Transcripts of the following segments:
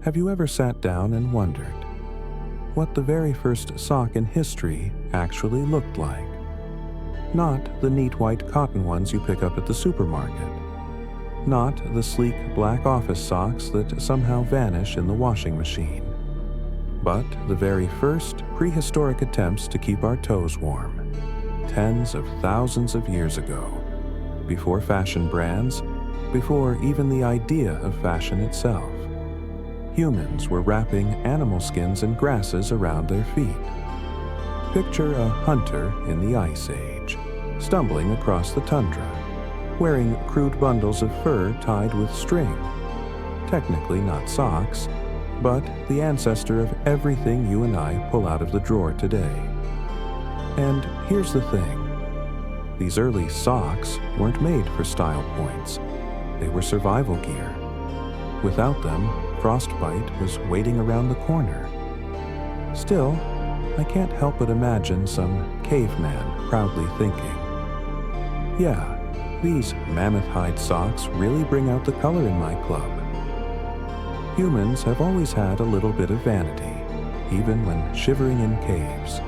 Have you ever sat down and wondered what the very first sock in history actually looked like? Not the neat white cotton ones you pick up at the supermarket. Not the sleek black office socks that somehow vanish in the washing machine. But the very first prehistoric attempts to keep our toes warm, tens of thousands of years ago, before fashion brands, before even the idea of fashion itself. Humans were wrapping animal skins and grasses around their feet. Picture a hunter in the Ice Age, stumbling across the tundra, wearing crude bundles of fur tied with string. Technically not socks, but the ancestor of everything you and I pull out of the drawer today. And here's the thing. These early socks weren't made for style points. They were survival gear. Without them, frostbite was waiting around the corner. Still, I can't help but imagine some caveman proudly thinking, yeah, these mammoth hide socks really bring out the color in my club. Humans have always had a little bit of vanity, even when shivering in caves.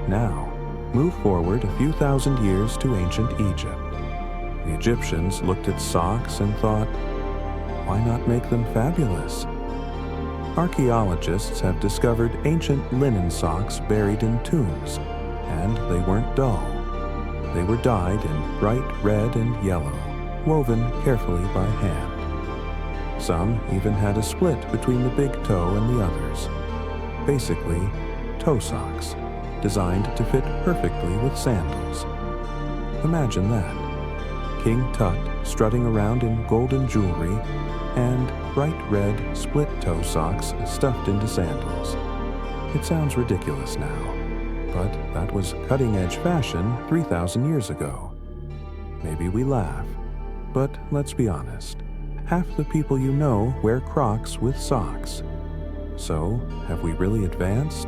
Now, move forward a few thousand years to ancient Egypt. The Egyptians looked at socks and thought, why not make them fabulous? Archaeologists have discovered ancient linen socks buried in tombs, and they weren't dull. They were dyed in bright red and yellow, woven carefully by hand. Some even had a split between the big toe and the others. Basically, toe socks, designed to fit perfectly with sandals. Imagine that. King Tut strutting around in golden jewelry and bright red split-toe socks stuffed into sandals. It sounds ridiculous now, but that was cutting-edge fashion 3,000 years ago. Maybe we laugh, but let's be honest. Half the people you know wear Crocs with socks. So, have we really advanced?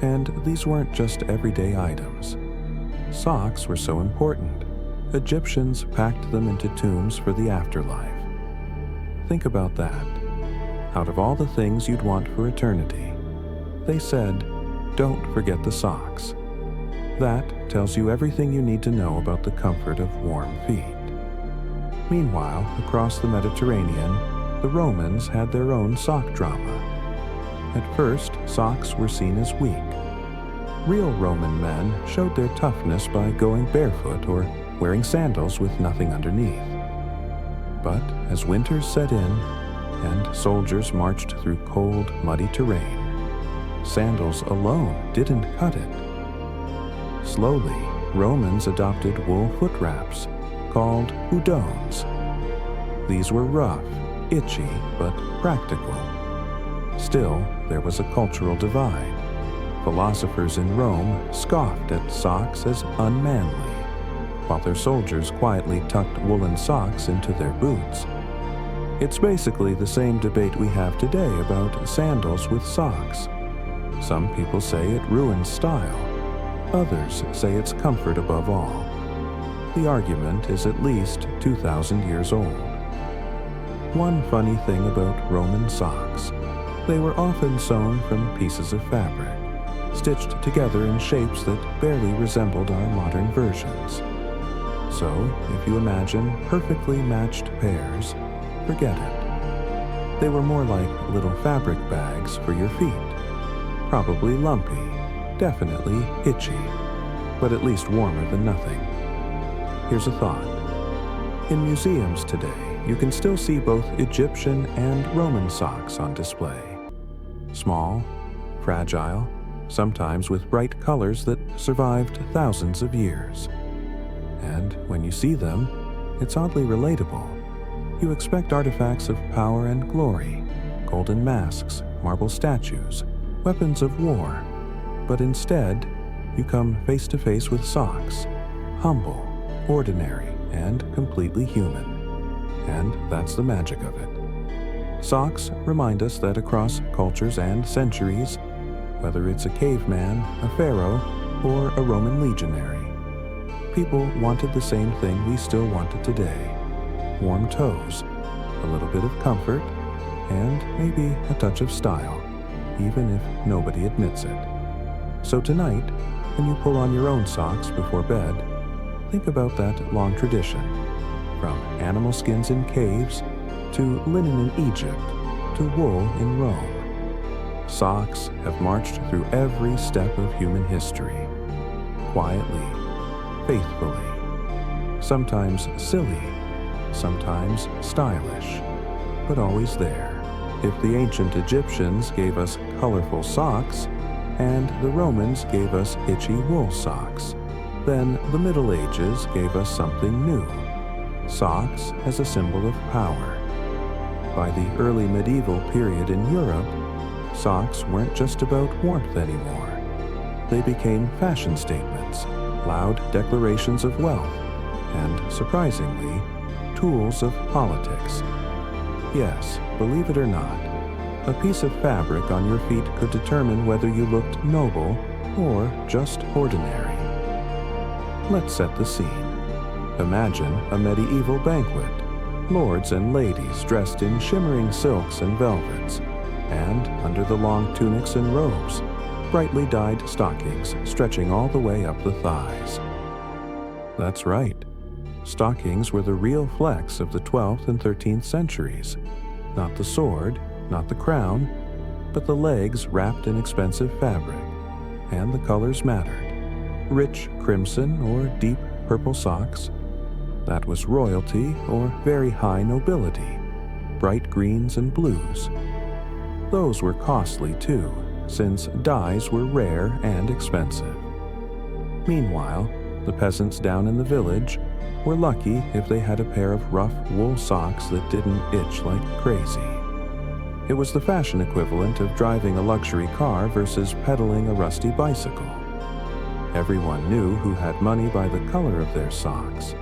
And these weren't just everyday items. Socks were so important. Egyptians packed them into tombs for the afterlife. Think about that. Out of all the things you'd want for eternity, they said, don't forget the socks. That tells you everything you need to know about the comfort of warm feet. Meanwhile, across the Mediterranean, the Romans had their own sock drama. At first, socks were seen as weak. Real Roman men showed their toughness by going barefoot or wearing sandals with nothing underneath. But as winters set in and soldiers marched through cold, muddy terrain, sandals alone didn't cut it. Slowly, Romans adopted wool foot wraps called udones. These were rough, itchy, but practical. Still, there was a cultural divide. Philosophers in Rome scoffed at socks as unmanly, while their soldiers quietly tucked woolen socks into their boots. It's basically the same debate we have today about sandals with socks. Some people say it ruins style. Others say it's comfort above all. The argument is at least 2,000 years old. One funny thing about Roman socks, they were often sewn from pieces of fabric, stitched together in shapes that barely resembled our modern versions. So, if you imagine perfectly matched pairs, forget it. They were more like little fabric bags for your feet. Probably lumpy, definitely itchy, but at least warmer than nothing. Here's a thought. In museums today, you can still see both Egyptian and Roman socks on display. Small, fragile, sometimes with bright colors that survived thousands of years. And when you see them, it's oddly relatable. You expect artifacts of power and glory, golden masks, marble statues, weapons of war, but instead, you come face to face with socks, humble, ordinary, and completely human. And that's the magic of it. Socks remind us that across cultures and centuries, whether it's a caveman, a pharaoh, or a Roman legionary, people wanted the same thing we still wanted today: warm toes, a little bit of comfort, and maybe a touch of style, even if nobody admits it. So tonight, when you pull on your own socks before bed, think about that long tradition, from animal skins in caves, to linen in Egypt, to wool in Rome. Socks have marched through every step of human history, quietly, faithfully, sometimes silly, sometimes stylish, but always there. If the ancient Egyptians gave us colorful socks, and the Romans gave us itchy wool socks, then the Middle Ages gave us something new, socks as a symbol of power. By the early medieval period in Europe, socks weren't just about warmth anymore. They became fashion statements, loud declarations of wealth, and, surprisingly, tools of politics. Yes, believe it or not, a piece of fabric on your feet could determine whether you looked noble or just ordinary. Let's set the scene. Imagine a medieval banquet, lords and ladies dressed in shimmering silks and velvets, and under the long tunics and robes, brightly dyed stockings stretching all the way up the thighs. That's right. Stockings were the real flex of the 12th and 13th centuries. Not the sword, not the crown, but the legs wrapped in expensive fabric. And the colors mattered. Rich crimson or deep purple socks. That was royalty or very high nobility. Bright greens and blues. Those were costly too, since dyes were rare and expensive. Meanwhile, the peasants down in the village were lucky if they had a pair of rough wool socks that didn't itch like crazy. It was the fashion equivalent of driving a luxury car versus pedaling a rusty bicycle. Everyone knew who had money by the color of their socks.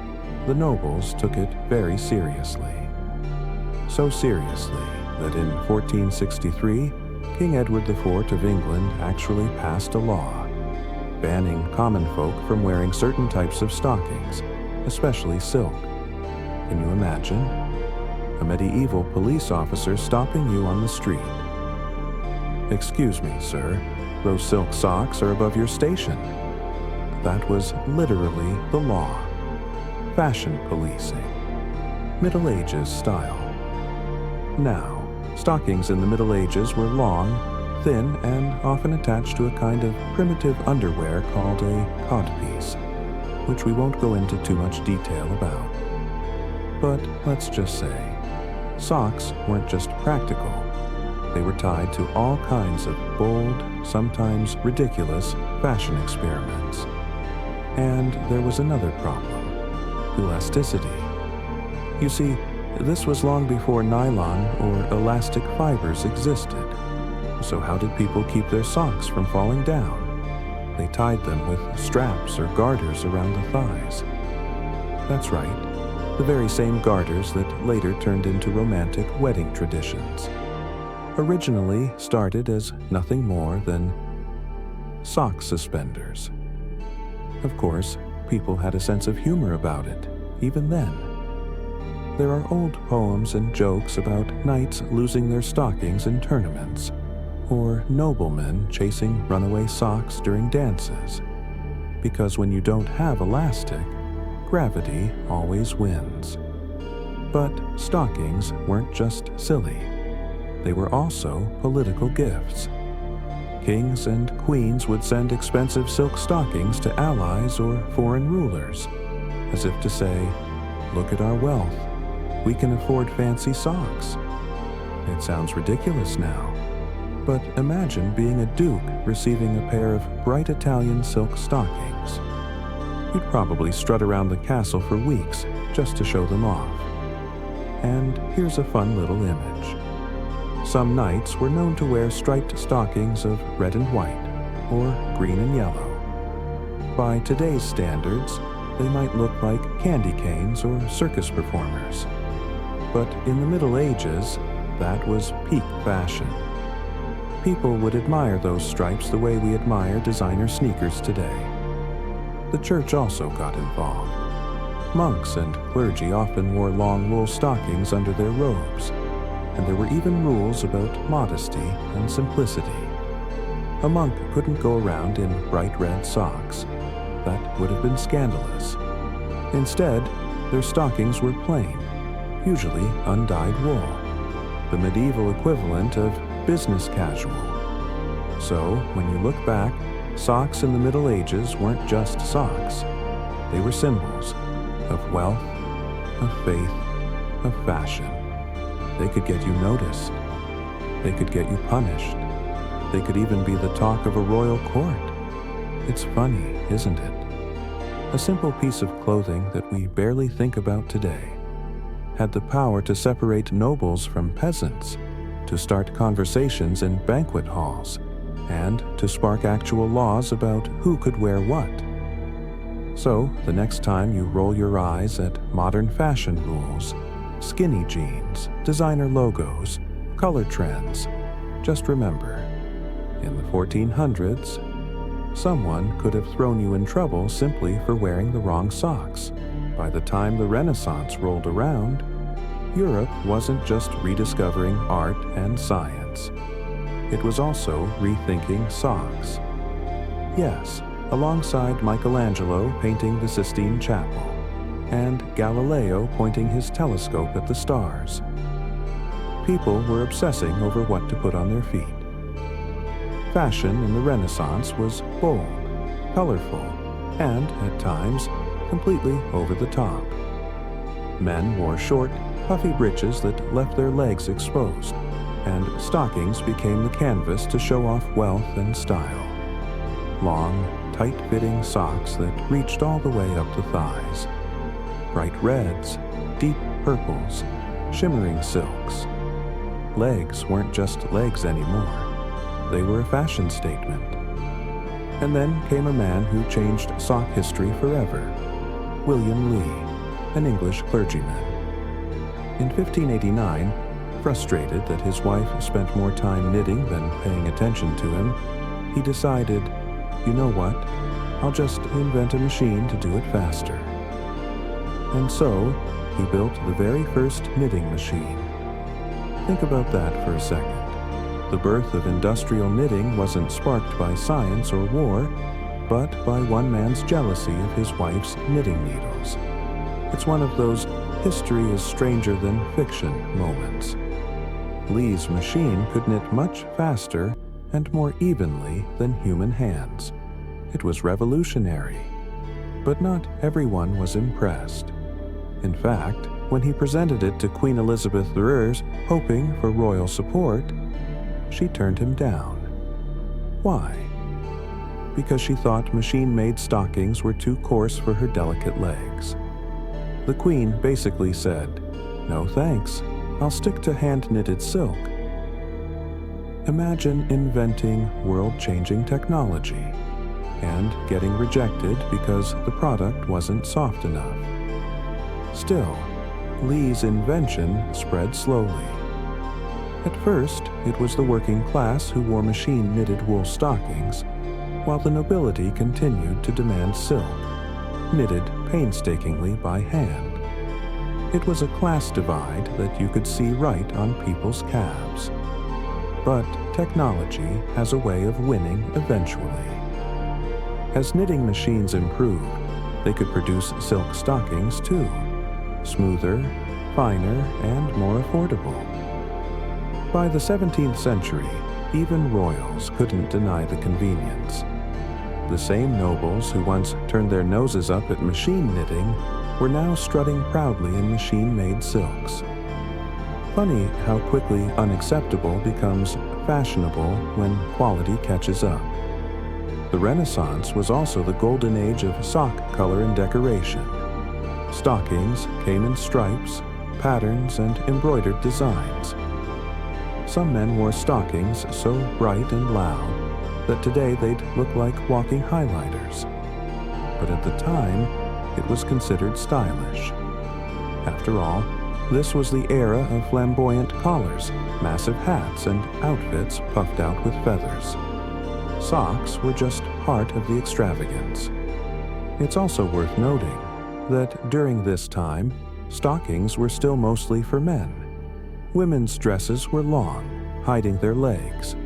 The nobles took it very seriously. So seriously that in 1463, King Edward IV of England actually passed a law banning common folk from wearing certain types of stockings, especially silk. Can you imagine? A medieval police officer stopping you on the street. "Excuse me, sir, those silk socks are above your station." That was literally the law. Fashion policing. Middle Ages style. Now, stockings in the Middle Ages were long, thin, and often attached to a kind of primitive underwear called a codpiece, which we won't go into too much detail about. But let's just say, socks weren't just practical. They were tied to all kinds of bold, sometimes ridiculous, fashion experiments. And there was another problem: elasticity. You see, this was long before nylon or elastic fibers existed. So how did people keep their socks from falling down? They tied them with straps or garters around the thighs. That's right, the very same garters that later turned into romantic wedding traditions. Originally started as nothing more than sock suspenders. Of course, people had a sense of humor about it, even then. There are old poems and jokes about knights losing their stockings in tournaments, or noblemen chasing runaway socks during dances. Because when you don't have elastic, gravity always wins. But stockings weren't just silly. They were also political gifts. Kings and queens would send expensive silk stockings to allies or foreign rulers, as if to say, "Look at our wealth. We can afford fancy socks." It sounds ridiculous now, but imagine being a duke receiving a pair of bright Italian silk stockings. You'd probably strut around the castle for weeks just to show them off. And here's a fun little image. Some knights were known to wear striped stockings of red and white, or green and yellow. By today's standards, they might look like candy canes or circus performers. But in the Middle Ages, that was peak fashion. People would admire those stripes the way we admire designer sneakers today. The church also got involved. Monks and clergy often wore long wool stockings under their robes. and there were even rules about modesty and simplicity. A monk couldn't go around in bright red socks. That would have been scandalous. Instead, their stockings were plain, usually undyed wool, the medieval equivalent of business casual. So, when you look back, socks in the Middle Ages weren't just socks. They were symbols of wealth, of faith, of fashion. They could get you noticed. They could get you punished. They could even be the talk of a royal court. It's funny, isn't it? A simple piece of clothing that we barely think about today had the power to separate nobles from peasants, to start conversations in banquet halls, and to spark actual laws about who could wear what. So, the next time you roll your eyes at modern fashion rules, skinny jeans, designer logos, color trends, just remember, in the 1400s, someone could have thrown you in trouble simply for wearing the wrong socks. By the time the Renaissance rolled around, Europe wasn't just rediscovering art and science. It was also rethinking socks. Yes, alongside Michelangelo painting the Sistine Chapel, and Galileo pointing his telescope at the stars. People were obsessing over what to put on their feet. Fashion in the Renaissance was bold, colorful, and, at times, completely over the top. Men wore short, puffy breeches that left their legs exposed, and stockings became the canvas to show off wealth and style. Long, tight-fitting socks that reached all the way up the thighs. Bright reds, deep purples, shimmering silks. Legs weren't just legs anymore. They were a fashion statement. And then came a man who changed sock history forever, William Lee, an English clergyman. In 1589, frustrated that his wife spent more time knitting than paying attention to him, he decided, you know what, I'll just invent a machine to do it faster. And so, he built the very first knitting machine. Think about that for a second. The birth of industrial knitting wasn't sparked by science or war, but by one man's jealousy of his wife's knitting needles. It's one of those history is stranger than fiction moments. Lee's machine could knit much faster and more evenly than human hands. It was revolutionary. But not everyone was impressed. In fact, when he presented it to Queen Elizabeth II's, hoping for royal support, she turned him down. Why? Because she thought machine-made stockings were too coarse for her delicate legs. The Queen basically said, "No thanks, I'll stick to hand-knitted silk." Imagine inventing world-changing technology and getting rejected because the product wasn't soft enough. Still, Lee's invention spread slowly. At first, it was the working class who wore machine-knitted wool stockings, while the nobility continued to demand silk, knitted painstakingly by hand. It was a class divide that you could see right on people's calves. But technology has a way of winning eventually. As knitting machines improved, they could produce silk stockings too, smoother, finer, and more affordable. By the 17th century, even royals couldn't deny the convenience. The same nobles who once turned their noses up at machine knitting were now strutting proudly in machine-made silks. Funny how quickly unacceptable becomes fashionable when quality catches up. The Renaissance was also the golden age of sock color and decoration. Stockings came in stripes, patterns, and embroidered designs. Some men wore stockings so bright and loud that today they'd look like walking highlighters. But at the time, it was considered stylish. After all, this was the era of flamboyant collars, massive hats, and outfits puffed out with feathers. Socks were just part of the extravagance. It's also worth noting that during this time, stockings were still mostly for men. Women's dresses were long, hiding their legs,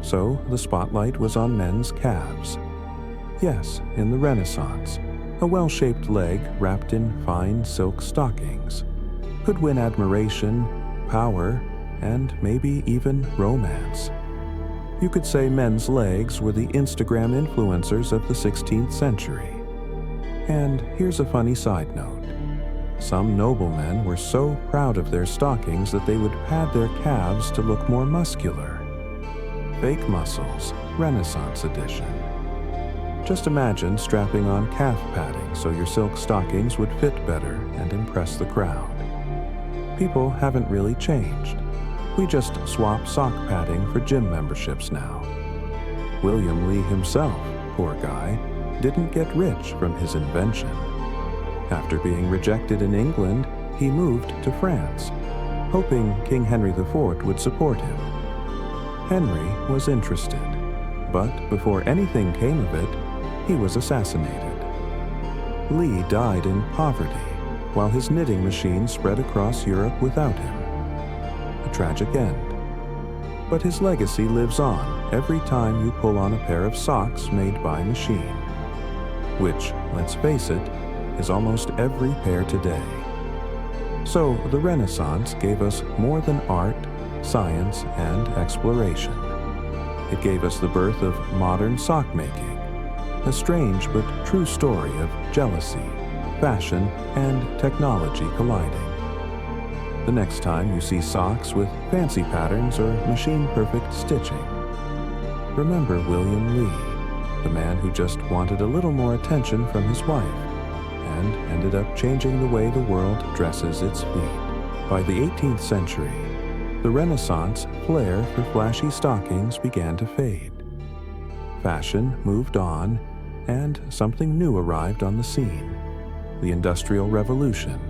so the spotlight was on men's calves. Yes, in the Renaissance, a well-shaped leg wrapped in fine silk stockings could win admiration, power, and maybe even romance. You could say men's legs were the Instagram influencers of the 16th century. And here's a funny side note. Some noblemen were so proud of their stockings that they would pad their calves to look more muscular. Fake muscles, Renaissance edition. Just imagine strapping on calf padding so your silk stockings would fit better and impress the crowd. People haven't really changed. We just swap sock padding for gym memberships now. William Lee himself, poor guy, didn't get rich from his invention. After being rejected in England, he moved to France, hoping King Henry IV would support him. Henry was interested, but before anything came of it, he was assassinated. Lee died in poverty, while his knitting machine spread across Europe without him. A tragic end. But his legacy lives on every time you pull on a pair of socks made by machine, which, let's face it, is almost every pair today. So the Renaissance gave us more than art, science, and exploration. It gave us the birth of modern sock making, a strange but true story of jealousy, fashion, and technology colliding. The next time you see socks with fancy patterns or machine-perfect stitching, remember William Lee, the man who just wanted a little more attention from his wife and ended up changing the way the world dresses its feet. By the 18th century, the Renaissance flair for flashy stockings began to fade. Fashion moved on, and something new arrived on the scene: the Industrial Revolution.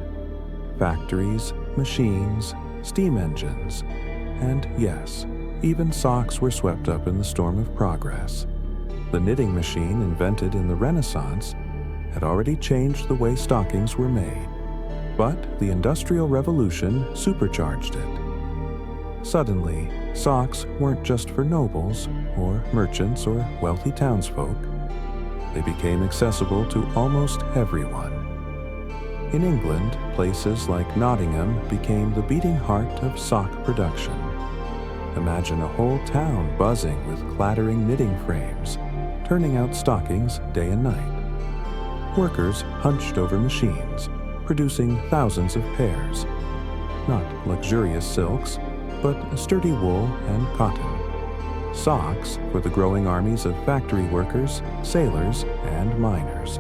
Factories, machines, steam engines, and yes, even socks were swept up in the storm of progress. The knitting machine invented in the Renaissance had already changed the way stockings were made, but the Industrial Revolution supercharged it. Suddenly, socks weren't just for nobles or merchants or wealthy townsfolk. They became accessible to almost everyone. In England, places like Nottingham became the beating heart of sock production. Imagine a whole town buzzing with clattering knitting frames, turning out stockings day and night. Workers hunched over machines, producing thousands of pairs. Not luxurious silks, but sturdy wool and cotton. Socks for the growing armies of factory workers, sailors, and miners.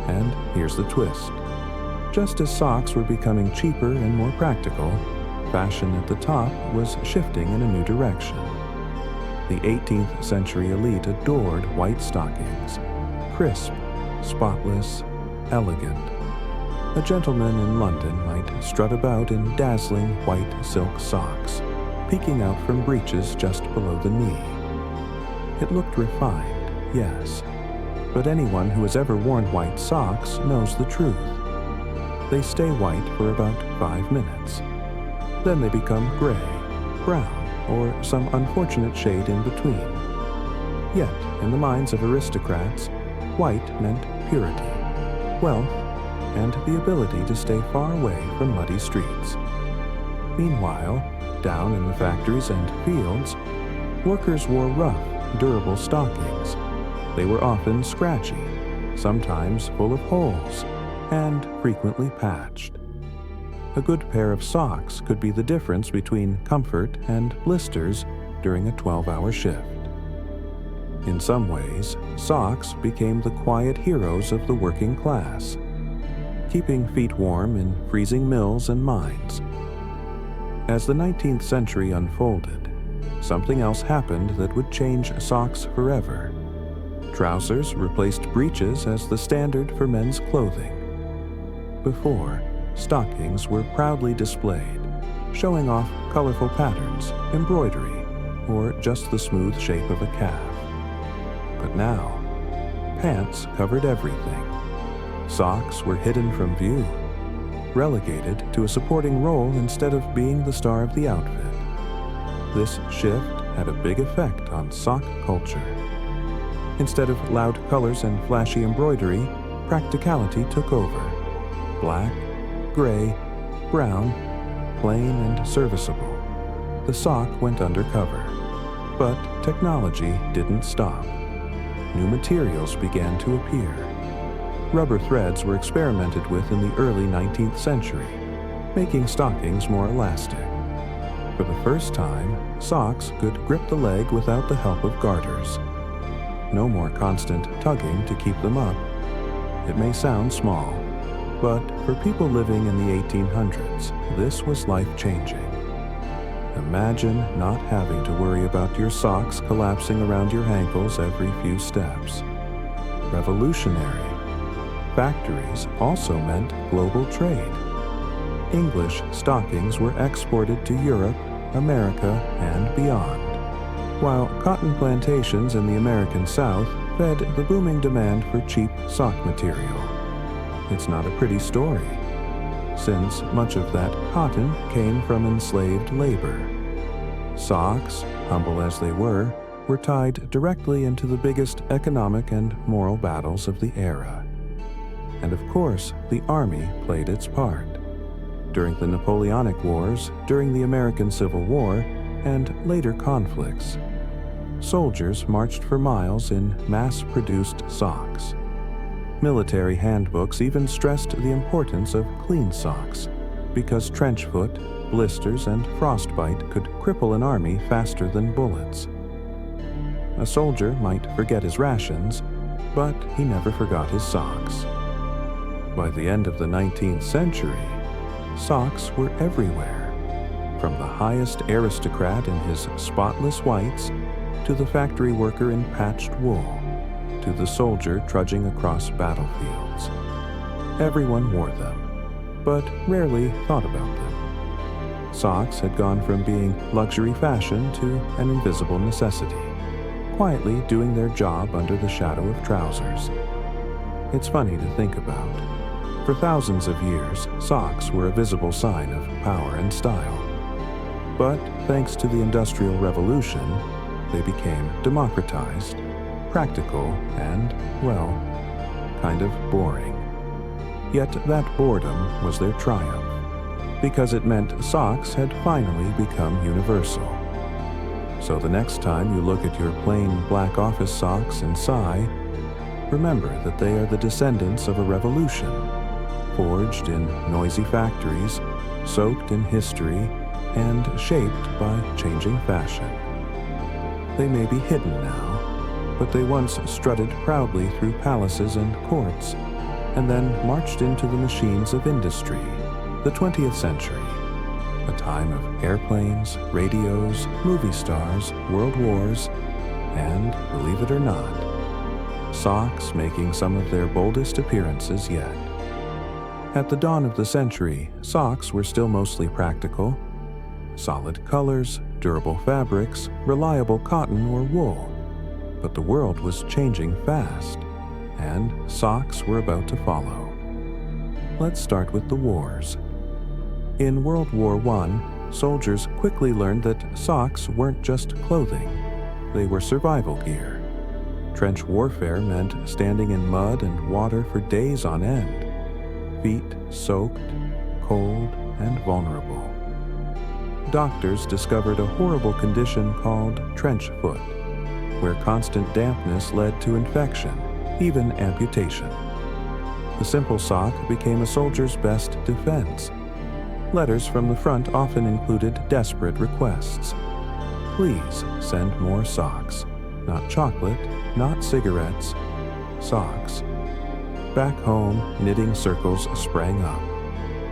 And here's the twist. Just as socks were becoming cheaper and more practical, fashion at the top was shifting in a new direction. The 18th century elite adored white stockings, crisp, spotless, elegant. A gentleman in London might strut about in dazzling white silk socks, peeking out from breeches just below the knee. It looked refined, yes, but anyone who has ever worn white socks knows the truth. They stay white for about 5 minutes. Then they become gray, brown, or some unfortunate shade in between. Yet, in the minds of aristocrats, white meant purity, wealth, and the ability to stay far away from muddy streets. Meanwhile, down in the factories and fields, workers wore rough, durable stockings. They were often scratchy, sometimes full of holes, and frequently patched. A good pair of socks could be the difference between comfort and blisters during a 12-hour shift. In some ways, socks became the quiet heroes of the working class, keeping feet warm in freezing mills and mines. As the 19th century unfolded, something else happened that would change socks forever. Trousers replaced breeches as the standard for men's clothing. Before, stockings were proudly displayed, showing off colorful patterns, embroidery, or just the smooth shape of a calf. But now, pants covered everything. Socks were hidden from view. relegated to a supporting role instead of being the star of the outfit. This shift had a big effect on sock culture. Instead of loud colors and flashy embroidery, practicality took over. Black, gray, brown, plain and serviceable. The sock went undercover. But technology didn't stop. New materials began to appear. Rubber threads were experimented with in the early 19th century, making stockings more elastic. For the first time, socks could grip the leg without the help of garters. No more constant tugging to keep them up. It may sound small, but for people living in the 1800s, this was life-changing. Imagine not having to worry about your socks collapsing around your ankles every few steps. Revolutionary. Factories also meant global trade. English stockings were exported to Europe, America, and beyond, while cotton plantations in the American South fed the booming demand for cheap sock material. It's not a pretty story, since much of that cotton came from enslaved labor. Socks, humble as they were tied directly into the biggest economic and moral battles of the era. And of course, the army played its part. During the Napoleonic Wars, during the American Civil War, and later conflicts, soldiers marched for miles in mass-produced socks. Military handbooks even stressed the importance of clean socks, because trench foot, blisters, and frostbite could cripple an army faster than bullets. A soldier might forget his rations, but he never forgot his socks. By the end of the 19th century, socks were everywhere, from the highest aristocrat in his spotless whites to the factory worker in patched wool, to the soldier trudging across battlefields. Everyone wore them, but rarely thought about them. Socks had gone from being luxury fashion to an invisible necessity, quietly doing their job under the shadow of trousers. It's funny to think about. For thousands of years, socks were a visible sign of power and style. But thanks to the Industrial Revolution, they became democratized, practical, and, well, kind of boring. Yet that boredom was their triumph, because it meant socks had finally become universal. So the next time you look at your plain black office socks and sigh, remember that they are the descendants of a revolution, forged in noisy factories, soaked in history, and shaped by changing fashion. They may be hidden now, but they once strutted proudly through palaces and courts, and then marched into the machines of industry, the 20th century, a time of airplanes, radios, movie stars, world wars, and, believe it or not, socks making some of their boldest appearances yet. At the dawn of the century, socks were still mostly practical. Solid colors, durable fabrics, reliable cotton or wool. But the world was changing fast, and socks were about to follow. Let's start with the wars. In World War I, soldiers quickly learned that socks weren't just clothing. They were survival gear. Trench warfare meant standing in mud and water for days on end, feet soaked, cold, and vulnerable. Doctors discovered a horrible condition called trench foot, where constant dampness led to infection, even amputation. The simple sock became a soldier's best defense. Letters from the front often included desperate requests. Please send more socks. Not chocolate, not cigarettes, socks. Back home, knitting circles sprang up.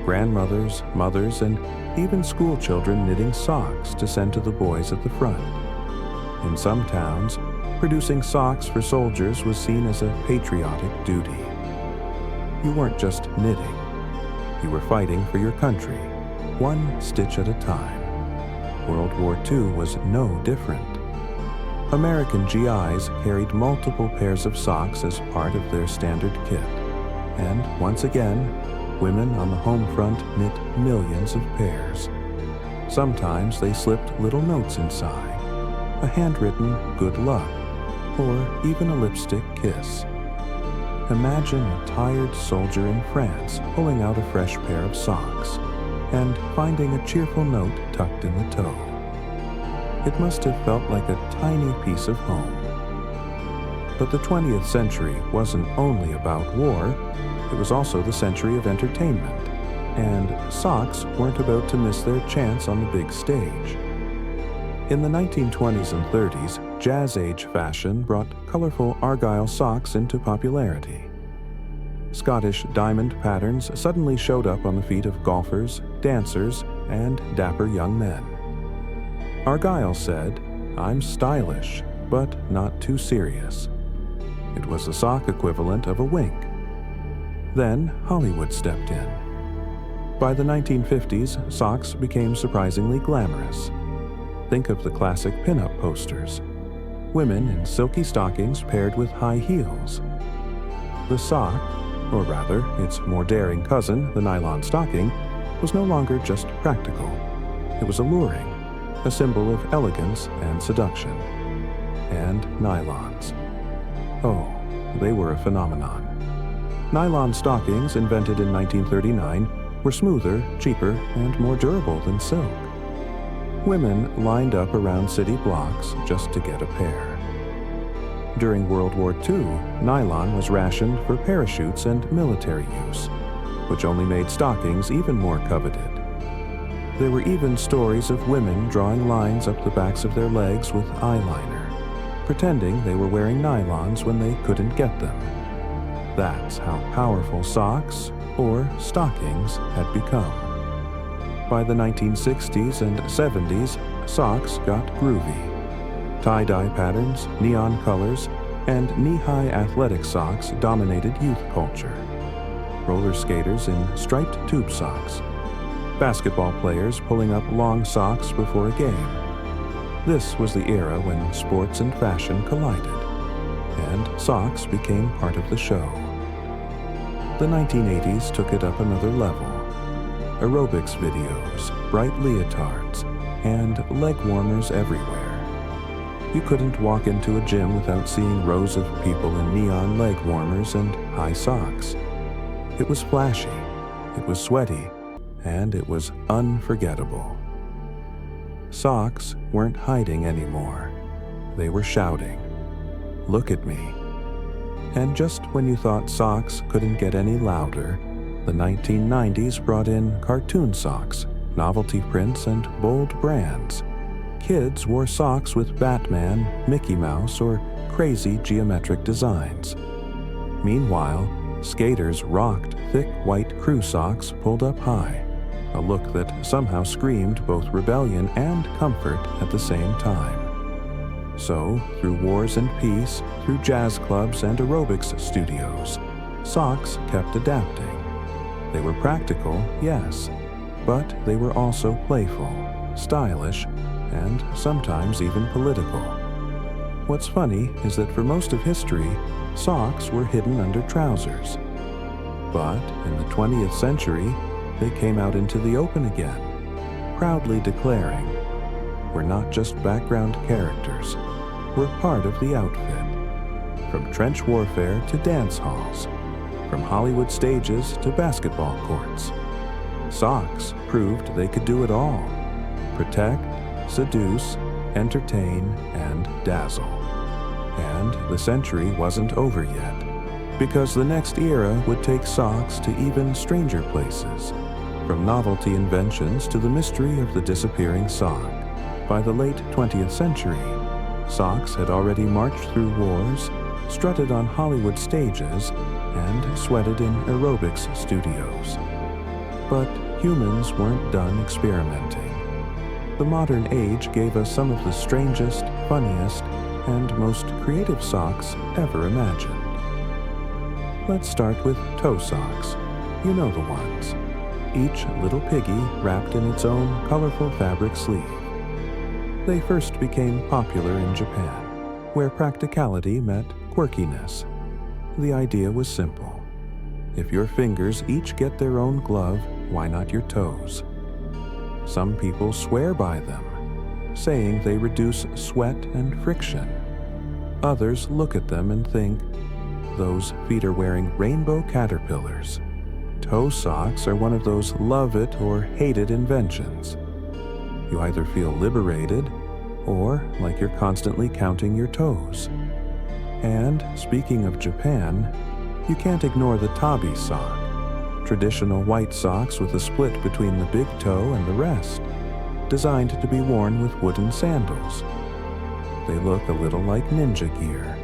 Grandmothers, mothers, and even school children knitting socks to send to the boys at the front. In some towns, producing socks for soldiers was seen as a patriotic duty. You weren't just knitting. You were fighting for your country, one stitch at a time. World War II was no different. American GIs carried multiple pairs of socks as part of their standard kit. And once again, women on the home front knit millions of pairs. Sometimes they slipped little notes inside, a handwritten good luck, or even a lipstick kiss. Imagine a tired soldier in France pulling out a fresh pair of socks and finding a cheerful note tucked in the toe. It must have felt like a tiny piece of home. But the 20th century wasn't only about war, it was also the century of entertainment, and socks weren't about to miss their chance on the big stage. In the 1920s and 30s, Jazz Age fashion brought colorful argyle socks into popularity. Scottish diamond patterns suddenly showed up on the feet of golfers, dancers, and dapper young men. Argyle said, "I'm stylish, but not too serious." It was the sock equivalent of a wink. Then Hollywood stepped in. By the 1950s, socks became surprisingly glamorous. Think of the classic pin-up posters. Women in silky stockings paired with high heels. The sock, or rather, its more daring cousin, the nylon stocking, was no longer just practical. It was alluring, a symbol of elegance and seduction. And nylons. Oh, they were a phenomenon. Nylon stockings, invented in 1939, were smoother, cheaper, and more durable than silk. Women lined up around city blocks just to get a pair. During World War II, nylon was rationed for parachutes and military use, which only made stockings even more coveted. There were even stories of women drawing lines up the backs of their legs with eyeliner, pretending they were wearing nylons when they couldn't get them. That's how powerful socks, or stockings, had become. By the 1960s and 70s, socks got groovy. Tie-dye patterns, neon colors, and knee-high athletic socks dominated youth culture. Roller skaters in striped tube socks. Basketball players pulling up long socks before a game. This was the era when sports and fashion collided, and socks became part of the show. The 1980s took it up another level. Aerobics videos, bright leotards, and leg warmers everywhere. You couldn't walk into a gym without seeing rows of people in neon leg warmers and high socks. It was flashy, it was sweaty, and it was unforgettable. Socks weren't hiding anymore. They were shouting, "Look at me." And just when you thought socks couldn't get any louder, the 1990s brought in cartoon socks, novelty prints, and bold brands. Kids wore socks with Batman, Mickey Mouse, or crazy geometric designs. Meanwhile, skaters rocked thick white crew socks pulled up high, a look that somehow screamed both rebellion and comfort at the same time. So, through wars and peace, through jazz clubs and aerobics studios, socks kept adapting. They were practical, yes, but they were also playful, stylish, and sometimes even political. What's funny is that for most of history, socks were hidden under trousers. But in the 20th century, they came out into the open again, proudly declaring, "We're not just background characters, we're part of the outfit." From trench warfare to dance halls, from Hollywood stages to basketball courts, socks proved they could do it all: protect, seduce, entertain, and dazzle. And the century wasn't over yet, because the next era would take socks to even stranger places, from novelty inventions to the mystery of the disappearing sock. By the late 20th century, socks had already marched through wars, strutted on Hollywood stages, and sweated in aerobics studios. But humans weren't done experimenting. The modern age gave us some of the strangest, funniest, and most creative socks ever imagined. Let's start with toe socks. You know the ones. Each little piggy wrapped in its own colorful fabric sleeve. They first became popular in Japan, where practicality met quirkiness. The idea was simple. If your fingers each get their own glove, why not your toes? Some people swear by them, saying they reduce sweat and friction. Others look at them and think, those feet are wearing rainbow caterpillars. Toe socks are one of those love it or hate it inventions. You either feel liberated or like you're constantly counting your toes. And speaking of Japan, you can't ignore the tabi sock, traditional white socks with a split between the big toe and the rest, designed to be worn with wooden sandals. They look a little like ninja gear,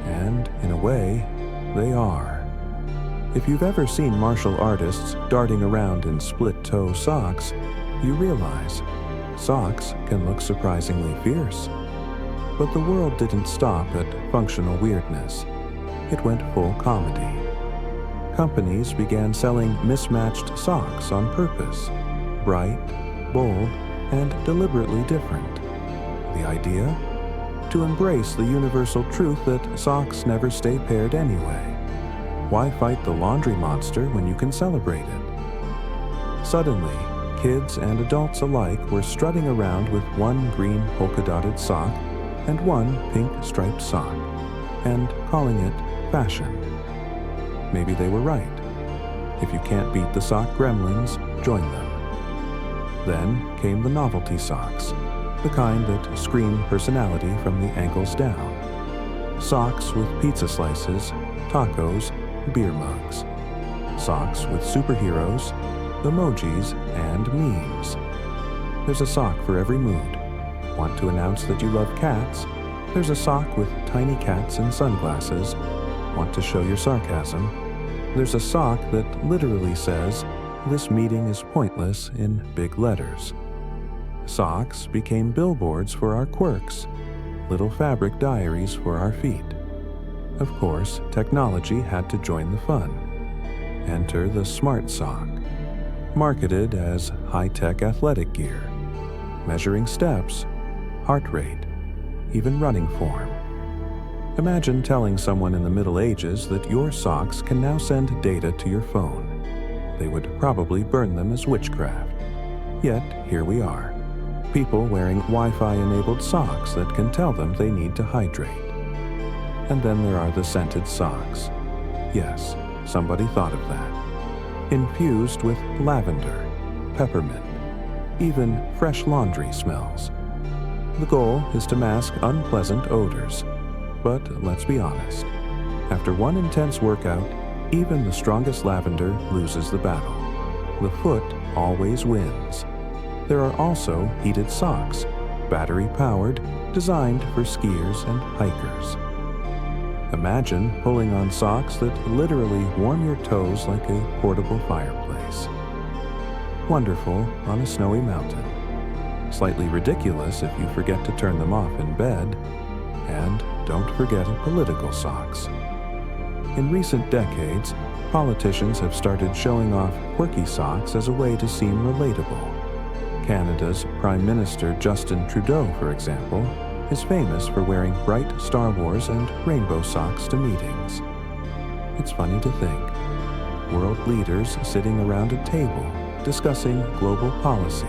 and in a way, they are. If you've ever seen martial artists darting around in split-toe socks, you realize socks can look surprisingly fierce. But the world didn't stop at functional weirdness. It went full comedy. Companies began selling mismatched socks on purpose, bright, bold, and deliberately different. The idea? To embrace the universal truth that socks never stay paired anyway. Why fight the laundry monster when you can celebrate it? Suddenly, kids and adults alike were strutting around with one green polka-dotted sock and one pink striped sock, and calling it fashion. Maybe they were right. If you can't beat the sock gremlins, join them. Then came the novelty socks, the kind that scream personality from the ankles down. Socks with pizza slices, tacos, beer mugs. Socks with superheroes, emojis, and memes. There's a sock for every mood. Want to announce that you love cats? There's a sock with tiny cats and sunglasses. Want to show your sarcasm? There's a sock that literally says, "This meeting is pointless," in big letters. Socks became billboards for our quirks, little fabric diaries for our feet. Of course, technology had to join the fun. Enter the smart sock, marketed as high-tech athletic gear, measuring steps, heart rate, even running form. Imagine telling someone in the Middle Ages that your socks can now send data to your phone. They would probably burn them as witchcraft. Yet, here we are. People wearing Wi-Fi-enabled socks that can tell them they need to hydrate. And then there are the scented socks. Yes, somebody thought of that. Infused with lavender, peppermint, even fresh laundry smells. The goal is to mask unpleasant odors. But let's be honest. After one intense workout, even the strongest lavender loses the battle. The foot always wins. There are also heated socks, battery-powered, designed for skiers and hikers. Imagine pulling on socks that literally warm your toes like a portable fireplace. Wonderful on a snowy mountain. Slightly ridiculous if you forget to turn them off in bed. And don't forget political socks. In recent decades, politicians have started showing off quirky socks as a way to seem relatable. Canada's Prime Minister Justin Trudeau, for example, is famous for wearing bright Star Wars and rainbow socks to meetings. It's funny to think. World leaders sitting around a table discussing global policy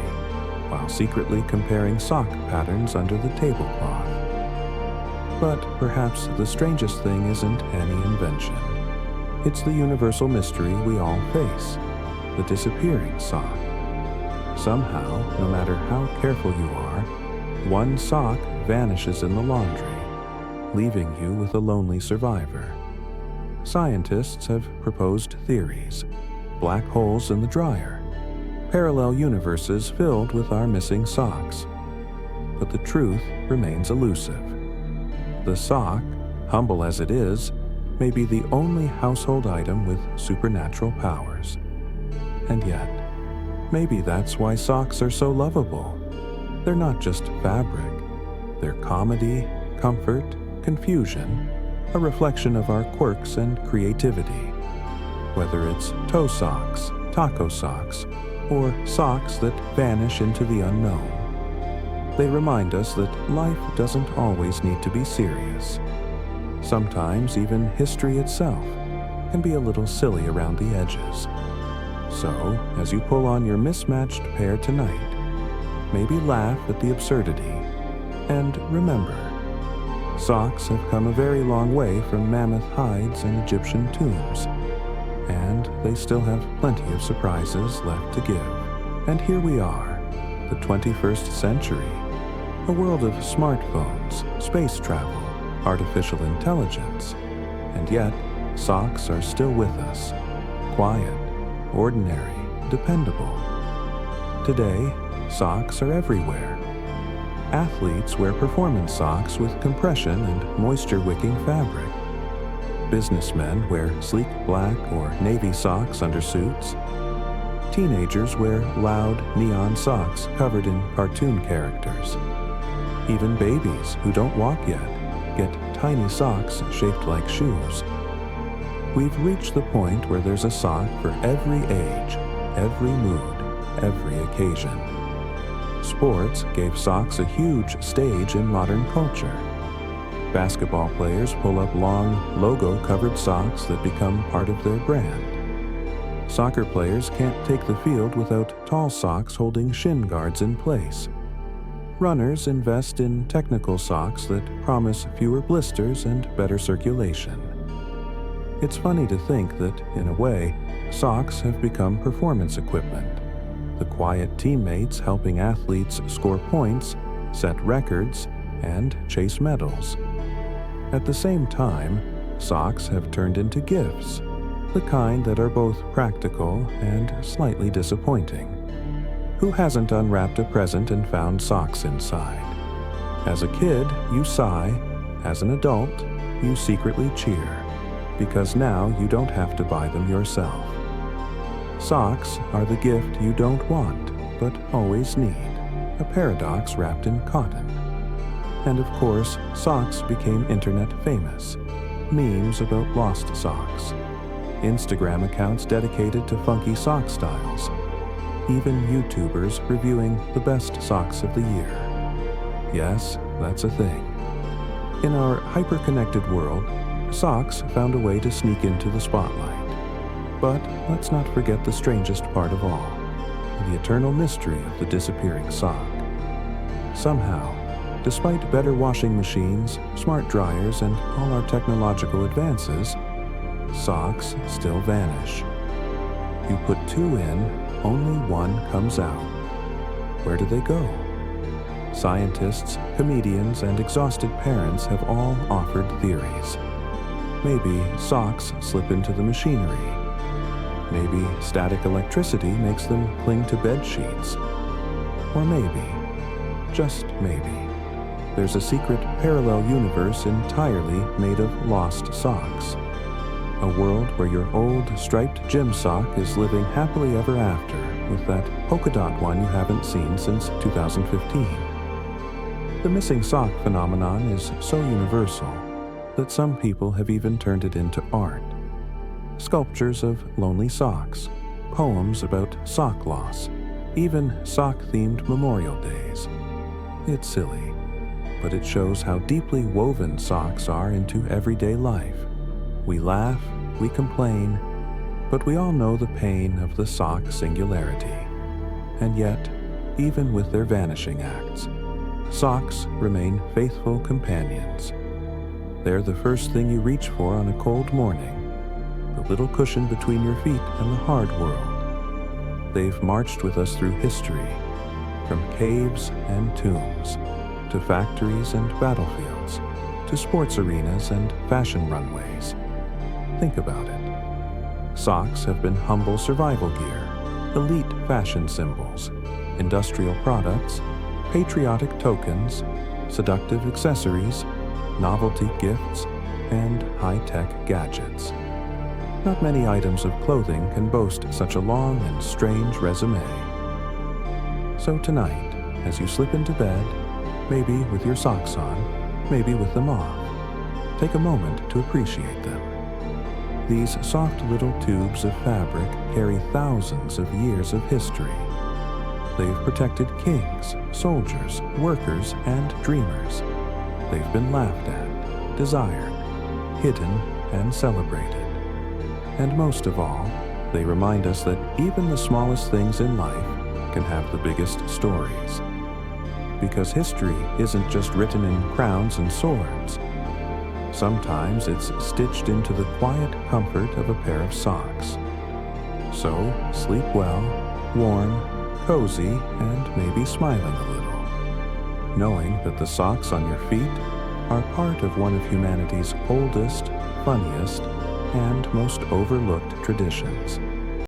while secretly comparing sock patterns under the tablecloth. But perhaps the strangest thing isn't any invention. It's the universal mystery we all face, the disappearing sock. Somehow, no matter how careful you are, one sock vanishes in the laundry, leaving you with a lonely survivor. Scientists have proposed theories: black holes in the dryer, parallel universes filled with our missing socks. But the truth remains elusive. The sock, humble as it is, may be the only household item with supernatural powers. And yet, maybe that's why socks are so lovable. They're not just fabric. They're comedy, comfort, confusion, a reflection of our quirks and creativity. Whether it's toe socks, taco socks, or socks that vanish into the unknown. They remind us that life doesn't always need to be serious. Sometimes even history itself, can be a little silly around the edges. So, as you pull on your mismatched pair tonight, maybe laugh at the absurdity. And remember, socks have come a very long way from mammoth hides and Egyptian tombs, and they still have plenty of surprises left to give. And here we are, the 21st century, a world of smartphones, space travel, artificial intelligence, and yet socks are still with us, quiet, ordinary, dependable. Today, socks are everywhere. Athletes wear performance socks with compression and moisture-wicking fabric. Businessmen wear sleek black or navy socks under suits. Teenagers wear loud neon socks covered in cartoon characters. Even babies who don't walk yet get tiny socks shaped like shoes. We've reached the point where there's a sock for every age, every mood, every occasion. Sports gave socks a huge stage in modern culture. Basketball players pull up long, logo-covered socks that become part of their brand. Soccer players can't take the field without tall socks holding shin guards in place. Runners invest in technical socks that promise fewer blisters and better circulation. It's funny to think that, in a way, socks have become performance equipment. The quiet teammates helping athletes score points, set records, and chase medals. At the same time, socks have turned into gifts, the kind that are both practical and slightly disappointing. Who hasn't unwrapped a present and found socks inside? As a kid, you sigh. As an adult, you secretly cheer, because now you don't have to buy them yourself. Socks are the gift you don't want, but always need, a paradox wrapped in cotton. And of course, socks became internet famous. Memes about lost socks. Instagram accounts dedicated to funky sock styles. Even YouTubers reviewing the best socks of the year. Yes, that's a thing. In our hyper-connected world, socks found a way to sneak into the spotlight. But let's not forget the strangest part of all, the eternal mystery of the disappearing sock. Somehow, despite better washing machines, smart dryers, and all our technological advances, socks still vanish. You put two in, only one comes out. Where do they go? Scientists, comedians, and exhausted parents have all offered theories. Maybe socks slip into the machinery. Maybe static electricity makes them cling to bed sheets. Or maybe, just maybe, there's a secret parallel universe entirely made of lost socks. A world where your old striped gym sock is living happily ever after with that polka dot one you haven't seen since 2015. The missing sock phenomenon is so universal that some people have even turned it into art. Sculptures of lonely socks, poems about sock loss, even sock-themed Memorial Days. It's silly, but it shows how deeply woven socks are into everyday life. We laugh, we complain, but we all know the pain of the sock singularity. And yet, even with their vanishing acts, socks remain faithful companions. They're the first thing you reach for on a cold morning, the little cushion between your feet and the hard world. They've marched with us through history, from caves and tombs, to factories and battlefields, to sports arenas and fashion runways. Think about it. Socks have been humble survival gear, elite fashion symbols, industrial products, patriotic tokens, seductive accessories, novelty gifts, and high-tech gadgets. Not many items of clothing can boast such a long and strange resume. So tonight, as you slip into bed, maybe with your socks on, maybe with them off, take a moment to appreciate them. These soft little tubes of fabric carry thousands of years of history. They've protected kings, soldiers, workers, and dreamers. They've been laughed at, desired, hidden, and celebrated. And most of all, they remind us that even the smallest things in life can have the biggest stories. Because history isn't just written in crowns and swords. Sometimes it's stitched into the quiet comfort of a pair of socks. So sleep well, warm, cozy, and maybe smiling a little, knowing that the socks on your feet are part of one of humanity's oldest, funniest, and most overlooked traditions.